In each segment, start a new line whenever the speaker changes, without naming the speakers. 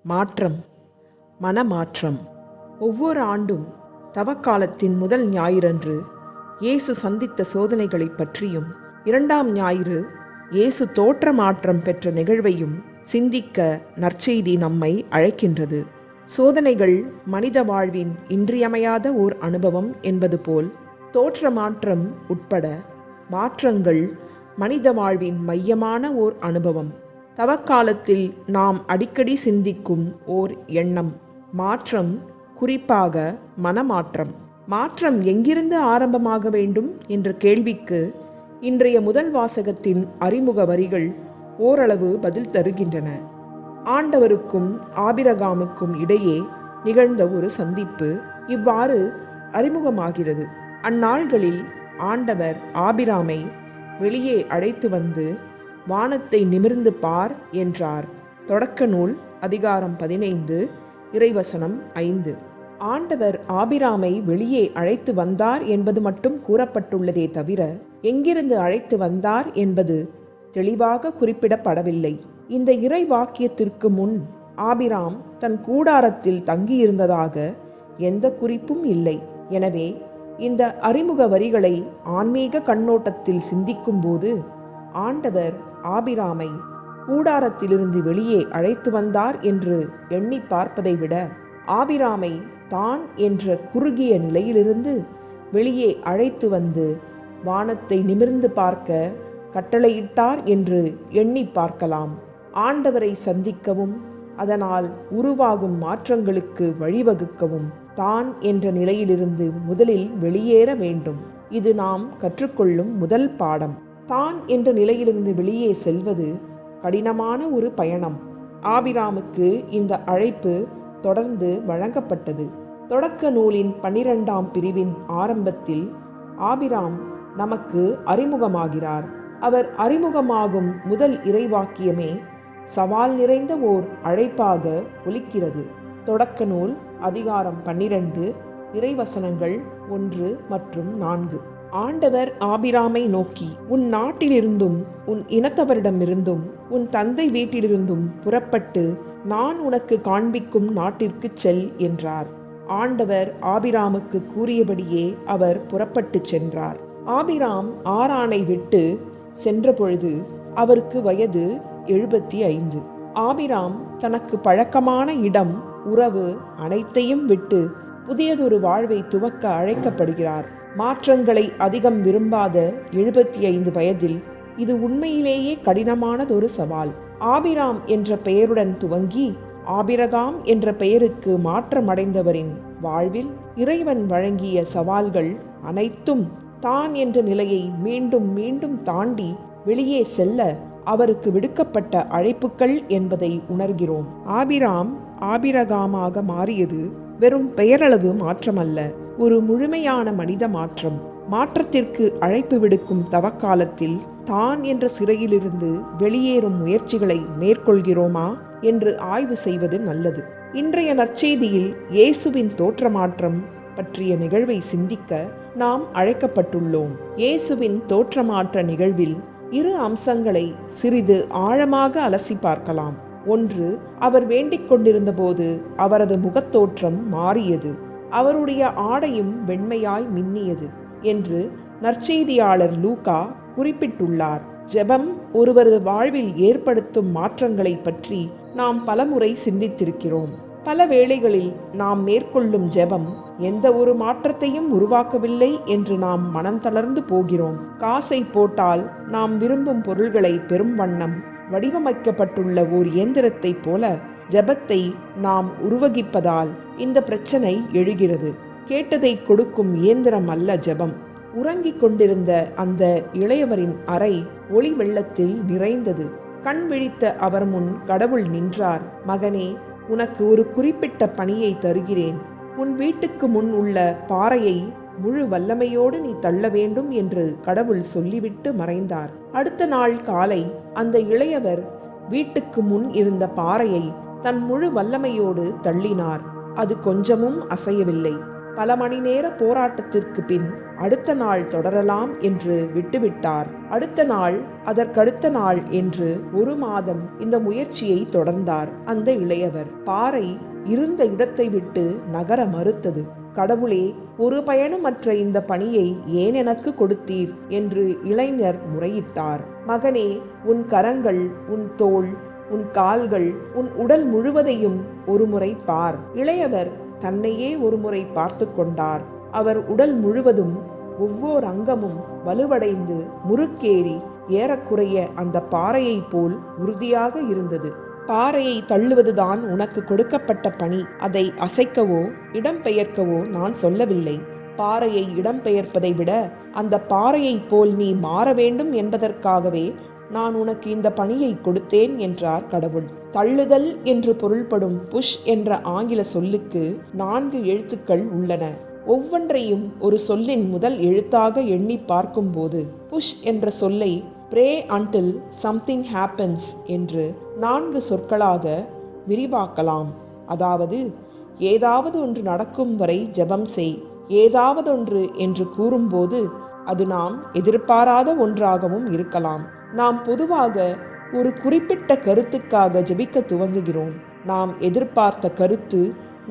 மாற்றம், மனமாற்றம். ஒவ்வொரு ஆண்டும் தவக்காலத்தின் முதல் ஞாயிறன்று இயேசு சந்தித்த சோதனைகளைப் பற்றியும், இரண்டாம் ஞாயிறு இயேசு தோற்ற மாற்றம் பெற்ற நிகழ்வையும் சிந்திக்க நற்செய்தி நம்மை அழைக்கின்றது. சோதனைகள் மனித வாழ்வின் இன்றியமையாத ஓர் அனுபவம் என்பது போல், தோற்ற மாற்றம் உட்பட மாற்றங்கள் மனித வாழ்வின் மையமான ஓர் அனுபவம். தவக்காலத்தில் நாம் அடிக்கடி சிந்திக்கும் ஓர் எண்ணம் மாற்றம், குறிப்பாக மனமாற்றம். மாற்றம் எங்கிருந்து ஆரம்பமாக வேண்டும் என்ற கேள்விக்கு இன்றைய முதல் வாசகத்தின் அறிமுக வரிகள் ஓரளவு பதில் தருகின்றன. ஆண்டவருக்கும் ஆபிரகாமுக்கும் இடையே நிகழ்ந்த ஒரு சந்திப்பு இவ்வாறு அறிமுகமாகிறது. அந்நாள்களில் ஆண்டவர் ஆபிராமை வெளியே அழைத்து வந்து வானத்தை நிமிர்ந்து பார் என்றார். தொடக்க நூல் அதிகாரம் 15 இறைவசனம் 5. ஆண்டவர் ஆபிராமை வெளியே அழைத்து வந்தார் என்பது மட்டும் கூறப்பட்டுள்ளதே தவிர, எங்கிருந்து அழைத்து வந்தார் என்பது தெளிவாக குறிப்பிடப்படவில்லை. இந்த இறை வாக்கியத்திற்கு முன் ஆபிராம் தன் கூடாரத்தில் தங்கியிருந்ததாக எந்த குறிப்பும் இல்லை. எனவே இந்த அறிமுக வரிகளை ஆன்மீக கண்ணோட்டத்தில் சிந்திக்கும்போது, ஆண்டவர் ஆபிராமை கூடாரத்திலிருந்து வெளியே அழைத்து வந்தார் என்று எண்ணி பார்ப்பதை விட, ஆபிராமை தான் என்ற குறுகிய நிலையிலிருந்து வெளியே அழைத்து வந்து வானத்தை நிமிர்ந்து பார்க்க கட்டளையிட்டார் என்று எண்ணி பார்க்கலாம். ஆண்டவரை சந்திக்கவும் அதனால் உருவாகும் மாற்றங்களுக்கு வழிவகுக்கவும் தான் என்ற நிலையிலிருந்து முதலில் வெளியேற வேண்டும். இது நாம் கற்றுக்கொள்ளும் முதல் பாடம். தான் என்ற நிலையிலிருந்து வெளியே செல்வது கடினமான ஒரு பயணம். ஆபிராமுக்கு இந்த அழைப்பு தொடர்ந்து வழங்கப்பட்டது. தொடக்க நூலின் 12ஆம் பிரிவின் ஆரம்பத்தில் ஆபிராம் நமக்கு அறிமுகமாகிறார். அவர் அறிமுகமாகும் முதல் இறைவாக்கியமே சவால் நிறைந்த ஓர் அழைப்பாக ஒலிக்கிறது. தொடக்க நூல் அதிகாரம் 12 இறைவசனங்கள் 1 மற்றும் 4. ஆண்டவர் ஆபிராமை நோக்கி, உன் நாட்டிலிருந்தும் உன் இனத்தவரிடமிருந்தும் உன் தந்தை வீட்டிலிருந்தும் புறப்பட்டு நான் உனக்கு காண்பிக்கும் நாட்டிற்கு செல் என்றார். ஆண்டவர் ஆபிராமுக்கு கூறியபடியே அவர் புறப்பட்டு சென்றார். ஆபிராம் ஆரானை விட்டு சென்றபொழுது அவருக்கு வயது 75. ஆபிராம் தனக்கு பழக்கமான இடம், உறவு அனைத்தையும் விட்டு புதியதொரு வாழ்வை துவக்க அழைக்கப்படுகிறார். மாற்றங்களை அதிகம் விரும்பாத 75 வயதில் இது உண்மையிலேயே கடினமானதொரு சவால். ஆபிராம் என்ற பெயருடன் துவங்கி ஆபிரகாம் என்ற பெயருக்கு மாற்றமடைந்தவரின் வாழ்வில் இறைவன் வழங்கிய சவால்கள் அனைத்தும் தான் என்ற நிலையை மீண்டும் மீண்டும் தாண்டி வெளியே செல்ல அவருக்கு விடுக்கப்பட்ட அழைப்புகள் என்பதை உணர்கிறோம். ஆபிராம் ஆபிரகாமாக மாறியது வெறும் பெயரளவு மாற்றமல்ல, ஒரு முழுமையான மனித மாற்றம். மாற்றத்திற்கு அழைப்பு விடுக்கும் தவக்காலத்தில் தான் என்ற சிறையிலிருந்து வெளியேறும் முயற்சிகளை மேற்கொள்கிறோமா என்று ஆய்வு செய்வது நல்லது. இன்றைய நற்செய்தியில் இயேசுவின் தோற்றமாற்றம் பற்றிய நிகழ்வை சிந்திக்க நாம் அழைக்கப்பட்டுள்ளோம். இயேசுவின் தோற்றமாற்ற நிகழ்வில் இரு அம்சங்களை சிறிது ஆழமாக அலசி பார்க்கலாம். ஒன்று, அவர் வேண்டிக் கொண்டிருந்த போது அவரது முகத்தோற்றம் மாறியது, அவருடைய ஆடையும் வெண்மையாய் மின்னியது என்று நற்செய்தியாளர் லூக்கா குறிப்பிட்டுள்ளார். ஜெபம் ஒருவரது வாழ்வில் ஏற்படுத்தும் மாற்றங்களை பற்றி நாம் பலமுறை சிந்தித்திருக்கிறோம். பல வேளைகளில் நாம் மேற்கொள்ளும் ஜெபம் எந்த ஒரு மாற்றத்தையும் உருவாக்கவில்லை என்று நாம் மனம் தளர்ந்து போகிறோம். காசை போட்டால் நாம் விரும்பும் பொருள்களை பெறும் வண்ணம் வடிவமைக்கப்பட்டுள்ள ஓர் இயந்திரத்தைப் போல ஜெபத்தை நாம் உருவகிப்பதால் இந்த பிரச்சனை எழுகிறது. கேட்டதை கொடுக்கும் இயந்திரம் அல்ல ஜெபம். உறங்கிக் கொண்டிருந்த அந்த இளையவரின் அறை ஒளி வெள்ளத்தில் நிறைந்தது. கண் விழித்த அவர் முன் கடவுள் நின்றார். மகனே, உனக்கு ஒரு குறிப்பிட்ட பணியை தருகிறேன். உன் வீட்டுக்கு முன் உள்ள பாறையை முழு வல்லமையோடு நீ தள்ள வேண்டும் என்று கடவுள் சொல்லிவிட்டு மறைந்தார். அடுத்த நாள் காலை அந்த இளையவர் வீட்டுக்கு முன் இருந்த பாறையை தன் முழு வல்லமையோடு தள்ளினார். அது கொஞ்சமும் அசையவில்லை. பல மணி நேர போராட்டத்திற்கு பின் அடுத்த நாள் தொடரலாம் என்று விட்டுவிட்டார். அடுத்த நாள், அதற்கடுத்த நாள் என்று 1 மாதம் இந்த முயற்சியை தொடர்ந்தார் அந்த இளையவர். பாறை இருந்த இடத்தை விட்டு நகர மறுத்தது. கடவுளே, ஒரு பயனுமற்ற இந்த பணியை ஏன் எனக்கு கொடுத்தீர் என்று இளைஞர் முறையிட்டார். மகனே, உன் கரங்கள், உன் தோள், உன் கால்கள், உன் உடல் முழுவதையும் ஒருமுறை பார். இளையவர் தன்னையே ஒருமுறை பார்த்து கொண்டார். அவர் உடல் முழுவதும் ஒவ்வொரு அங்கமும் வலுவடைந்து முறுக்கேறி ஏறக்குறைய அந்த பாறையைப் போல் உறுதியாக இருந்தது. பாறையை தள்ளுவதுதான் உனக்கு கொடுக்கப்பட்ட பணி. அதை அசைக்கவோ இடம்பெயர்க்கவோ நான் சொல்லவில்லை. பாறையை இடம்பெயர்ப்பதை விட அந்த பாறையைப் போல் நீ மாற வேண்டும் என்பதற்காகவே நான் உனக்கு இந்த பணியை கொடுத்தேன் என்றார் கடவுள். தள்ளுதல் என்று பொருள்படும் புஷ் என்ற ஆங்கில சொல்லுக்கு 4 எழுத்துக்கள் உள்ளன. ஒவ்வொன்றையும் ஒரு சொல்லின் முதல் எழுத்தாக எண்ணி பார்க்கும்போது புஷ் என்ற சொல்லை pray until something happens என்று 4 சொற்களாக விரிவாக்கலாம். அதாவது, ஏதாவது ஒன்று நடக்கும் வரை ஜெபம் செய். ஏதாவதொன்று என்று கூறும்போது அது நாம் எதிர்பாராத ஒன்றாகவும் இருக்கலாம். நாம் பொதுவாக ஒரு குறிப்பிட்ட கருத்துக்காக ஜெபிக்க துவங்குகிறோம். நாம் எதிர்பார்த்த கருத்து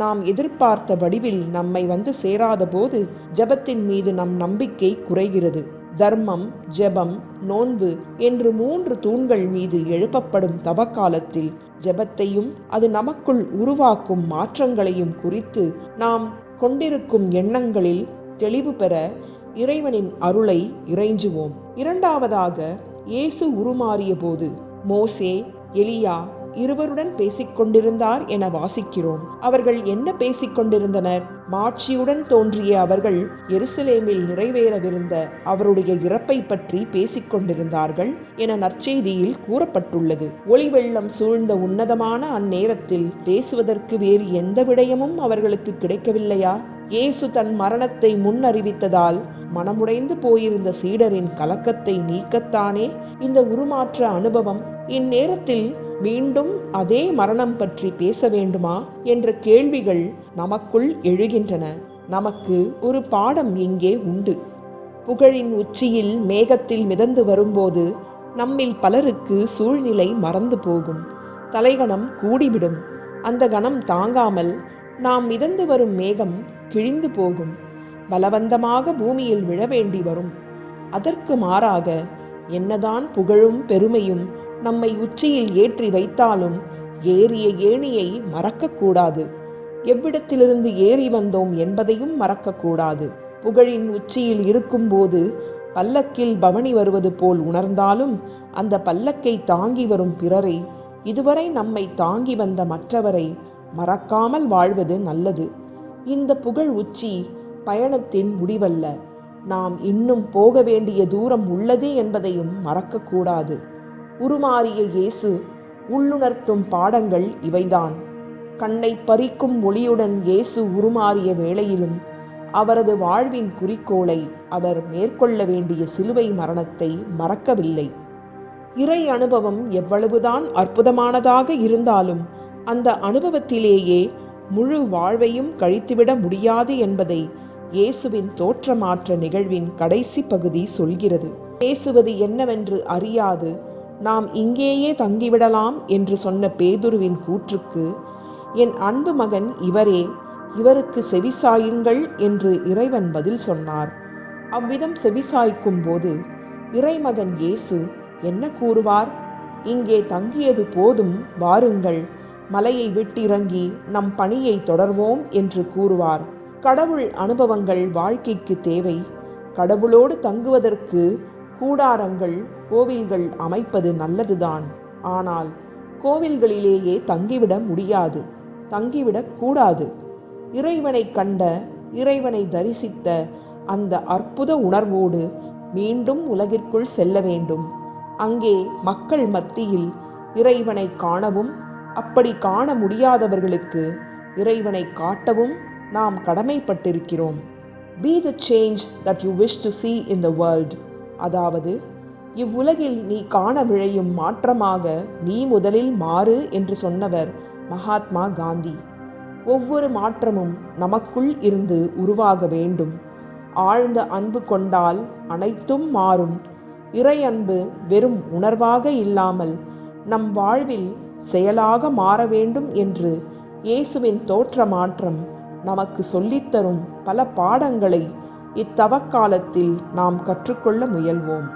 நாம் எதிர்பார்த்த வடிவில் நம்மை வந்து சேராத போது ஜெபத்தின் மீது நம் நம்பிக்கை குறைகிறது. தர்மம், ஜெபம், நோன்பு என்று 3 தூண்கள் மீது எழுப்பப்படும் தவக்காலத்தில் ஜெபத்தையும் அது நமக்குள் உருவாக்கும் மாற்றங்களையும் குறித்து நாம் கொண்டிருக்கும் எண்ணங்களில் தெளிவு பெற இறைவனின் அருளை இறைஞ்சுவோம். 2வதாக, இயேசு உருமாறிய போது மோசே, எலியா இருவருடன் பேசிக்கொண்டிருந்தார் என வாசிக்கிறோம். அவர்கள் என்ன பேசிக்கொண்டிருந்தனர்? மாட்சியுடன் தோன்றிய அவர்கள் எருசலேமில் நிறைவேறவிருந்த அவருடைய இறப்பை பற்றி பேசிக்கொண்டிருந்தார்கள் என நற்செய்தியில் கூறப்பட்டுள்ளது. ஒளிவெள்ளம் சூழ்ந்த உன்னதமான அந்நேரத்தில் பேசுவதற்கு வேறு எந்த விடயமும் அவர்களுக்கு கிடைக்கவில்லையா? இயேசு தன் மரணத்தை முன் அறிவித்ததால் மனமுடைந்து போயிருந்த சீடரின் கலக்கத்தை நீக்கத்தானே இந்த உருமாற்ற அனுபவம். இந்நேரத்தில் மீண்டும் அதே மரணம் பற்றி பேச வேண்டுமா என்ற கேள்விகள் நமக்குள் எழுகின்றன. நமக்கு ஒரு பாடம் இங்கே உண்டு. புகழின் உச்சியில் மேகத்தில் மிதந்து வரும்போது நம்மில் பலருக்கு சூழ்நிலை மறந்து போகும். தலைகணம் கூடிவிடும். அந்த கணம் தாங்காமல் நாம் மிதந்து வரும் மேகம் கிழிந்து போகும். பலவந்தமாக பூமியில் விழ வேண்டி வரும். அதற்கு மாறாக என்னதான் புகழும் பெருமையும் நம்மை உச்சியில் ஏற்றி வைத்தாலும் ஏறிய ஏணியை மறக்கக்கூடாது. எவ்விடத்திலிருந்து ஏறி வந்தோம் என்பதையும் மறக்கக்கூடாது. புகழின் உச்சியில் இருக்கும்போது பல்லக்கில் பவனி வருவது போல் உணர்ந்தாலும் அந்த பல்லக்கை தாங்கி வரும் பிறரை, இதுவரை நம்மை தாங்கி வந்த மற்றவரை மறக்காமல் வாழ்வது நல்லது. இந்த புகழ் உச்சி பயணத்தின் முடிவல்ல. நாம் இன்னும் போக வேண்டிய தூரம் உள்ளது என்பதையும் மறக்கக்கூடாது. உருமாறிய இயேசு உள்ளுணர்த்தும் பாடங்கள் இவைதான். கண்ணை பறிக்கும் ஒளியுடன் இயேசு உருமாறிய வேளையிலும் அவரது வாழ்வின் குறிக்கோளை, அவர் மேற்கொள்ள வேண்டிய சிலுவை மரணத்தை மறக்கவில்லை. இறை அனுபவம் எவ்வளவுதான் அற்புதமானதாக இருந்தாலும் அந்த அனுபவத்திலேயே முழு வாழ்வையும் கழித்துவிட முடியாது என்பதை இயேசுவின் தோற்றமாற்ற நிகழ்வின் கடைசி பகுதி சொல்கிறது. பேசுவது என்னவென்று அறியாது நாம் இங்கேயே தங்கிவிடலாம் என்று சொன்ன பேதுருவின் கூற்றுக்கு, என் அன்பு மகன் இவரே, இவருக்கு செவிசாயுங்கள் என்று இறைவன் பதில் சொன்னார். அவ்விதம் செவிசாய்க்கும் போது இறைமகன் இயேசு என்ன கூறுவார்? இங்கே தங்கியது போதும், வாருங்கள், மலையை விட்டிறங்கி நம் பணியை தொடர்வோம் என்று கூறுவார். கடவுள் அனுபவங்கள் வாழ்க்கைக்கு தேவை. கடவுளோடு தங்குவதற்கு கூடாரங்கள், கோவில்கள் அமைப்பது நல்லதுதான். ஆனால் கோவில்களிலேயே தங்கிவிட முடியாது, தங்கிவிடக் கூடாது. இறைவனை கண்ட, இறைவனை தரிசித்த அந்த அற்புத உணர்வோடு மீண்டும் உலகிற்குள் செல்ல வேண்டும். அங்கே மக்கள் மத்தியில் இறைவனை காணவும், அப்படி காண முடியாதவர்களுக்கு இறைவனை காட்டவும் நாம் கடமைப்பட்டிருக்கிறோம். Be the change that you wish to see in the world. அதாவது, இவ்வுலகில் நீ காண விழையும் மாற்றமாக நீ முதலில் மாறு என்று சொன்னவர் மகாத்மா காந்தி. ஒவ்வொரு மாற்றமும் நமக்குள் இருந்து உருவாக வேண்டும். ஆழ்ந்த அன்பு கொண்டால் அனைத்தும் மாறும். இறை அன்பு வெறும் உணர்வாக இல்லாமல் நம் வாழ்வில் செயலாக மாற வேண்டும் என்று இயேசுவின் தோற்ற மாற்றம் நமக்கு சொல்லித்தரும் பல பாடங்களை இத்தவக்காலத்தில் நாம் கற்றுக்கொள்ள முயல்வோம்.